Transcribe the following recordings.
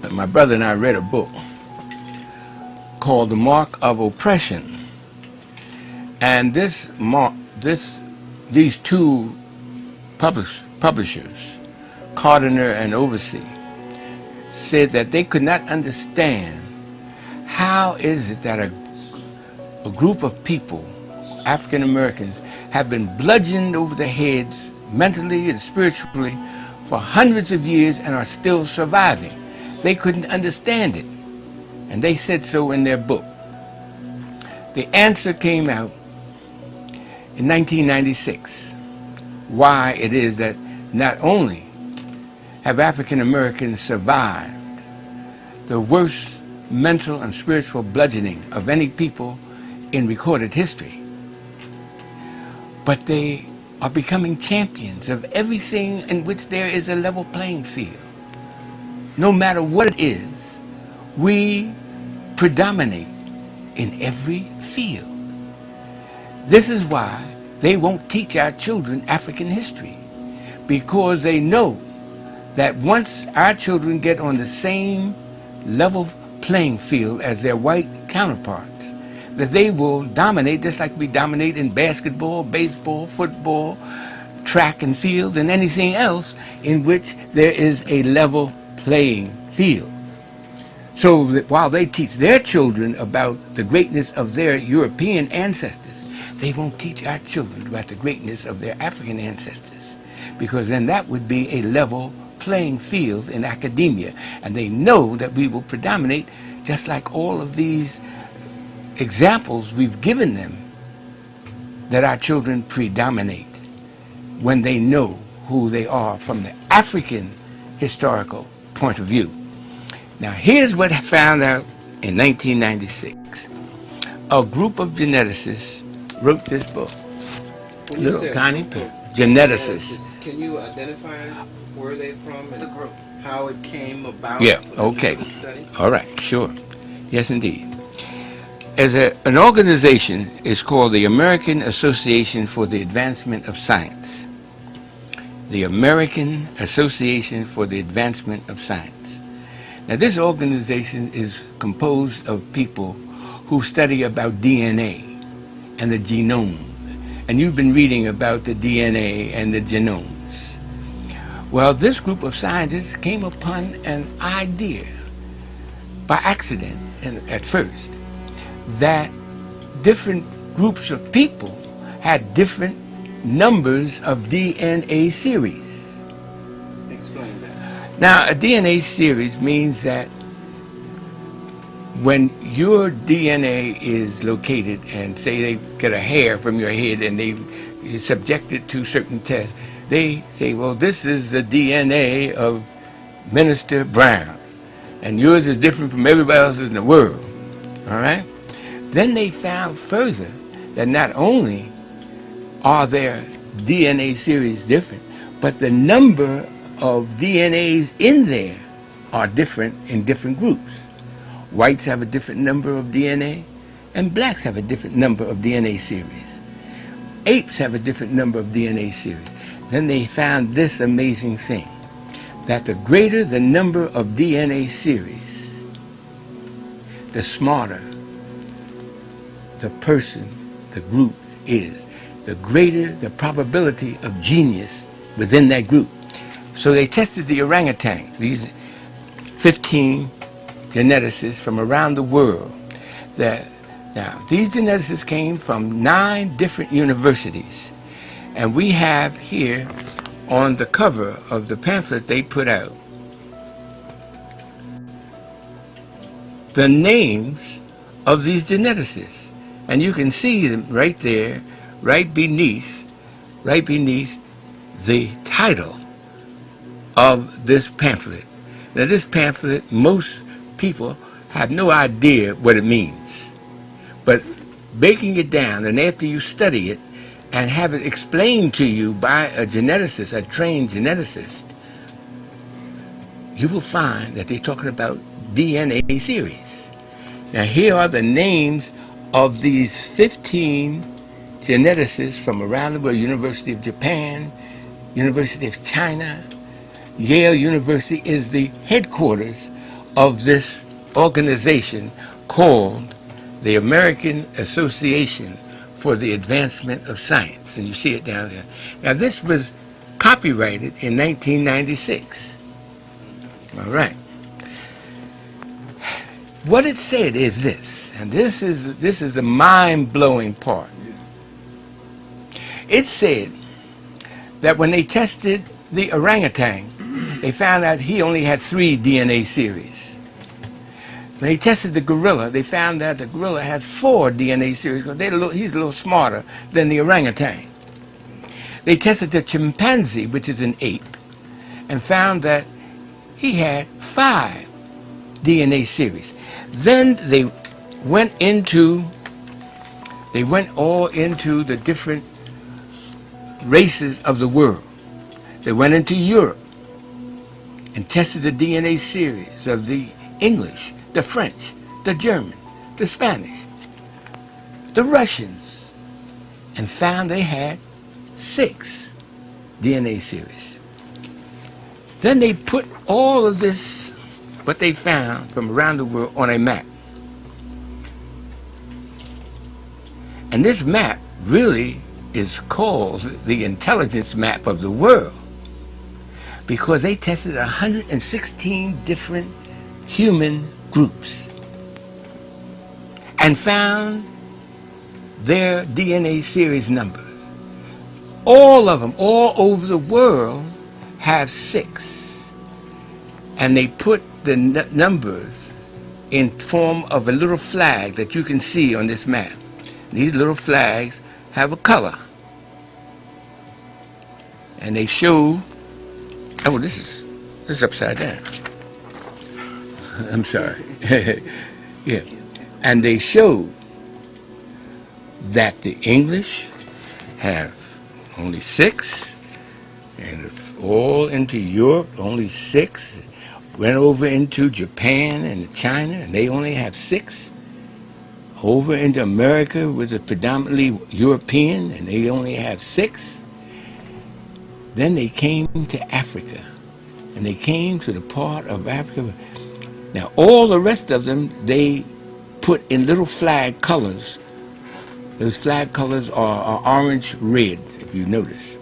My brother and I read a book called The Mark of Oppression. And these two publishers, Cardiner and Oversea, said that they could not understand how is it that a group of people, African Americans, have been bludgeoned over the heads mentally and spiritually for hundreds of years and are still surviving. They couldn't understand it, and they said so in their book. The answer came out in 1996, why it is that not only have African Americans survived the worst mental and spiritual bludgeoning of any people in recorded history, but they are becoming champions of everything in which there is a level playing field. No matter what it is, we predominate in every field. This is why they won't teach our children African history, because they know that once our children get on the same level playing field as their white counterparts, that they will dominate just like we dominate in basketball, baseball, football, track and field, and anything else in which there is a level playing field. So that while they teach their children about the greatness of their European ancestors, they won't teach our children about the greatness of their African ancestors, because then that would be a level playing field in academia, and they know that we will predominate just like all of these examples we've given them, that our children predominate when they know who they are from the African historical point of view. Now here's what I found out in 1996. A group of geneticists wrote this book. Little Connie Pitt. Geneticists. Can you identify where they're from and the group, how it came about? Yeah, okay. All right, sure. Yes, indeed. An organization is called the American Association for the Advancement of Science. The American Association for the Advancement of Science. Now, this organization is composed of people who study about DNA and the genome. And you've been reading about the DNA and the genomes. Well, this group of scientists came upon an idea by accident at first, that different groups of people had different numbers of DNA series. Explain that. Now, a DNA series means that when your DNA is located, and say they get a hair from your head and they subject it to certain tests, they say, well, this is the DNA of Minister Brown, and yours is different from everybody else in the world, all right? Then they found further that not only are their DNA series different, but the number of DNAs in there are different in different groups. Whites have a different number of DNA, and blacks have a different number of DNA series. Apes have a different number of DNA series. Then they found this amazing thing, that the greater the number of DNA series, the smarter the person, the group is, the greater the probability of genius within that group. So they tested the orangutans, these 15 geneticists from around the world. Now, these geneticists came from 9 different universities, and we have here on the cover of the pamphlet they put out the names of these geneticists. And you can see them right there, right beneath the title of this pamphlet. Now this pamphlet, most people have no idea what it means. But breaking it down, and after you study it and have it explained to you by a geneticist, a trained geneticist, you will find that they're talking about DNA series. Now here are the names of these 15 geneticists from around the world: University of Japan, University of China, Yale University is the headquarters of this organization called the American Association for the Advancement of Science. And you see it down there. Now, this was copyrighted in 1996. All right. What it said is this, and this is the mind-blowing part. It said that when they tested the orangutan, they found out he only had 3 DNA series. When they tested the gorilla, they found that the gorilla has 4 DNA series because he's a little smarter than the orangutan. They tested the chimpanzee, which is an ape, and found that he had 5 DNA series. Then they went all into the different races of the world. They went into Europe and tested the DNA series of the English, the French, the German, the Spanish, the Russians, and found they had 6 DNA series. Then they put all of this, what they found from around the world, on a map. And this map really is called the intelligence map of the world because they tested 116 different human groups and found their DNA series numbers. All of them, all over the world, have 6. And they put the numbers in form of a little flag that you can see on this map. These little flags have a color. And they show, oh, this is upside down. I'm sorry. Yeah. And they show that the English have only 6, and all into Europe, only 6. Went over into Japan and China, and they only have 6. Over into America, which is predominantly European, and they only have 6. Then they came to Africa, and they came to the part of Africa. Now, all the rest of them, they put in little flag colors. Those flag colors are orange, red, if you notice.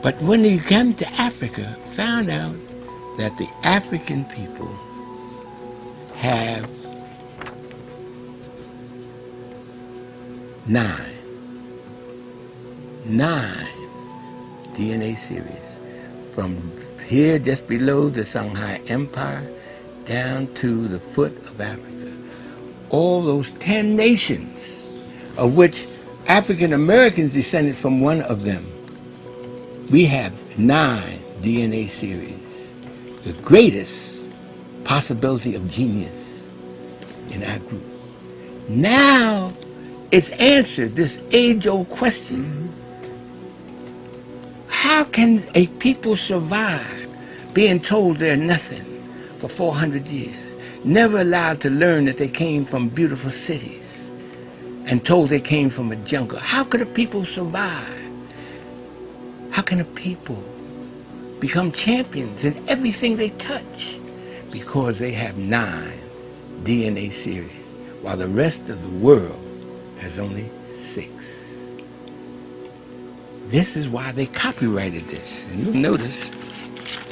But when they came to Africa, found out that the African people have 9 DNA series from here just below the Songhai Empire down to the foot of Africa. All those 10 nations, of which African Americans descended from one of them. We have 9 DNA series, the greatest possibility of genius in our group. Now it's answered this age-old question. How can a people survive being told they're nothing for 400 years, never allowed to learn that they came from beautiful cities, and told they came from a jungle? How could a people survive? How can a people become champions in everything they touch? Because they have 9 DNA series, while the rest of the world has only 6. This is why they copyrighted this. And you'll notice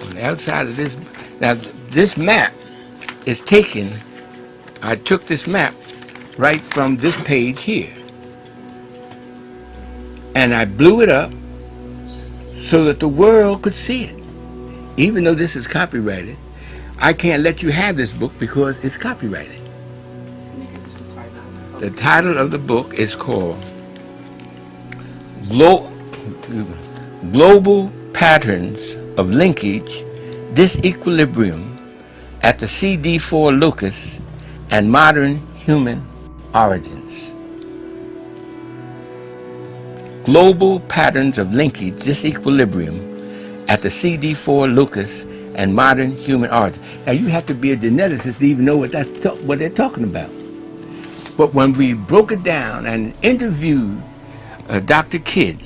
on the outside of this, now this map is taken, I took this map right from this page here, and I blew it up so that the world could see it. Even though this is copyrighted, I can't let you have this book because it's copyrighted. The title of the book is called Global Patterns of Linkage, Disequilibrium at the CD4 Locus and Modern Human Origins. Global Patterns of Linkage, Disequilibrium at the CD4 Locus and Modern Human Origins. Now you have to be a geneticist to even know what they're talking about. But when we broke it down and interviewed Dr. Kidd,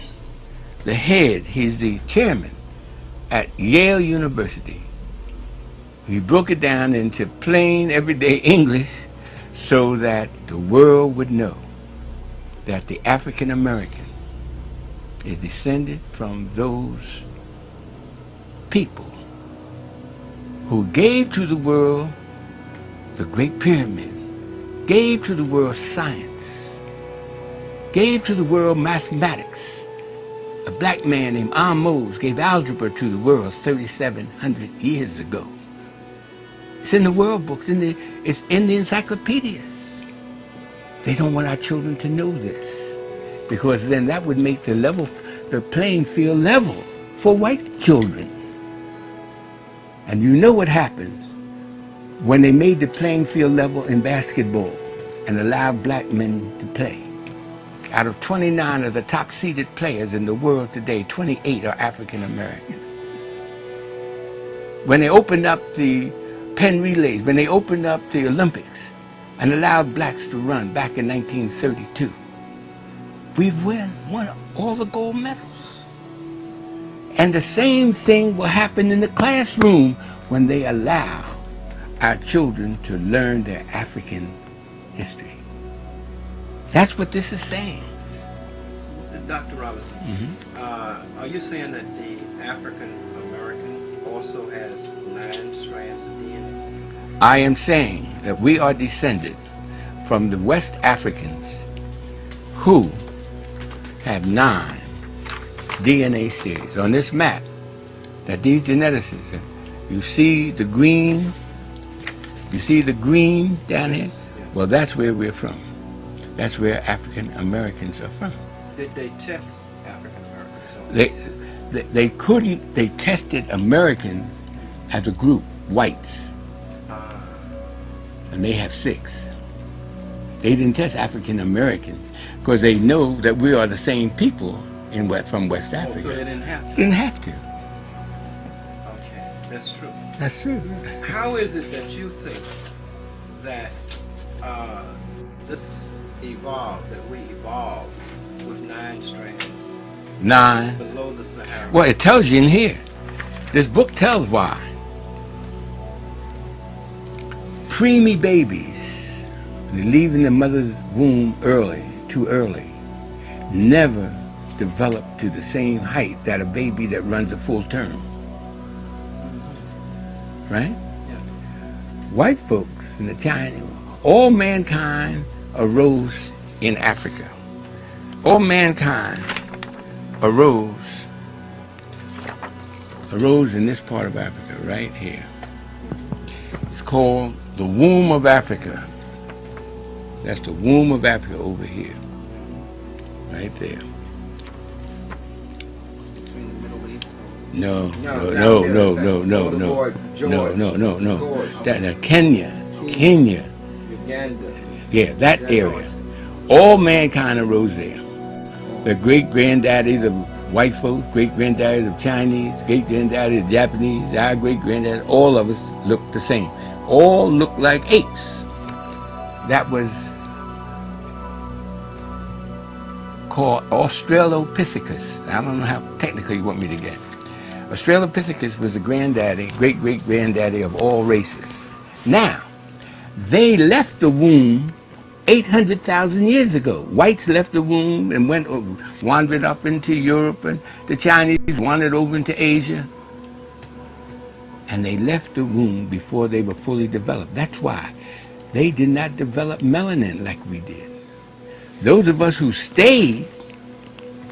the head, he's the chairman at Yale University, He broke it down into plain, everyday English so that the world would know that the African American is descended from those people who gave to the world the Great Pyramid, gave to the world science, gave to the world mathematics. A black man named Ahmose gave algebra to the world 3,700 years ago. It's in the world books, it's in the encyclopedias. They don't want our children to know this, because then that would make the playing field level for white children. And you know what happens when they made the playing field level in basketball and allowed black men to play. Out of 29 of the top seeded players in the world today, 28 are African American. When they opened up the Penn relays, when they opened up the Olympics and allowed blacks to run back in 1932, we've won all the gold medals. And the same thing will happen in the classroom when they allow our children to learn their African history. That's what this is saying. Dr. Robinson, are you saying that the African American also has 9 strands of DNA? I am saying that we are descended from the West Africans who have 9 DNA series. On this map, that these geneticists, you see the green down here? Well, that's where we're from. That's where African Americans are from. Did they test African Americans? They couldn't. They tested Americans as a group, whites, and they have 6. They didn't test African Americans because they know that we are the same people from West Africa. So they didn't have to? Didn't have to. Okay, that's true. That's true. How is it that you think that this evolved, that we evolved with 9 strands 9. below the Sahara? Well, it tells you in here. This book tells why. Preemie babies, they're leaving the mother's womb too early, never develop to the same height that a baby that runs a full term. Right? Yes. White folks in the China, all mankind arose in Africa. All mankind arose in this part of Africa, right here. It's called the womb of Africa. That's the womb of Africa over here, right there. Between the Middle East and... No. That Kenya. Uganda. Yeah, that area. All mankind arose there. The great-granddaddies of white folks, great-granddaddies of Chinese, great-granddaddies of Japanese, our great-granddaddies, all of us look the same. All look like apes. That was called Australopithecus. I don't know how technical you want me to get. Australopithecus was the great-great-granddaddy of all races. Now, they left the womb 800,000 years ago. Whites left the womb and wandered up into Europe, and the Chinese wandered over into Asia. And they left the womb before they were fully developed. That's why they did not develop melanin like we did. Those of us who stayed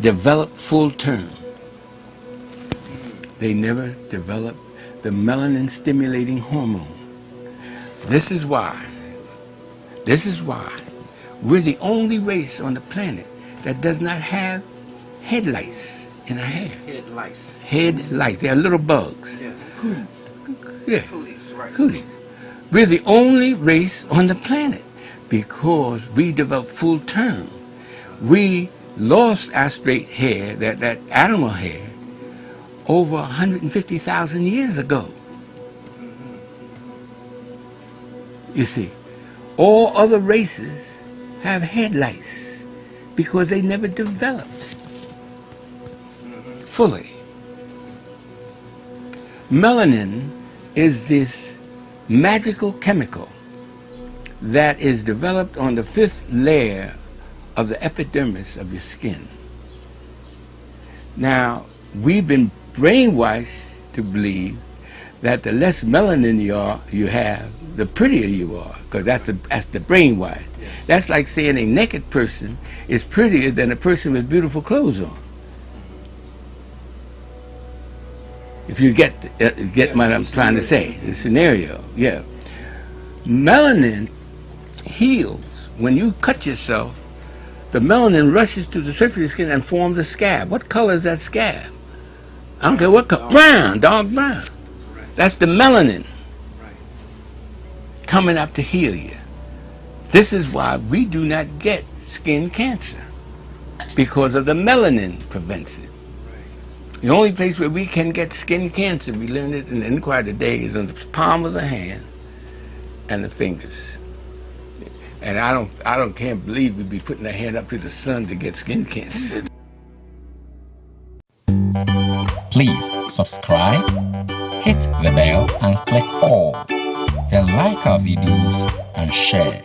developed full term. They never developed the melanin stimulating hormone. This is why we're the only race on the planet that does not have head lice in our hair. Head lice. Head lice. They're little bugs. Yes. Yeah. Cooties, right. Cooties. We're the only race on the planet because we developed full term. We lost our straight hair, that animal hair, over 150,000 years ago. You see, all other races have head lice because they never developed fully. Melanin is this magical chemical that is developed on the 5th layer of the epidermis of your skin. Now, we've been brainwashed to believe that the less melanin you have, the prettier you are, because that's the brainwash. Yes. That's like saying a naked person is prettier than a person with beautiful clothes on. If you get what I'm trying to say, the scenario, yeah. Melanin heals. When you cut yourself, the melanin rushes to the surface of your skin and forms a scab. What color is that scab? I don't care what color. Brown, dark brown. Right. That's the melanin Right. coming up to heal you. This is why we do not get skin cancer, because of the melanin prevents it. Right. The only place where we can get skin cancer, we learned it in the Inquiry today, is on the palm of the hand and the fingers. And I can't believe we'd be putting our hand up to the sun to get skin cancer. Please subscribe, hit the bell and click all. Then like our videos and share.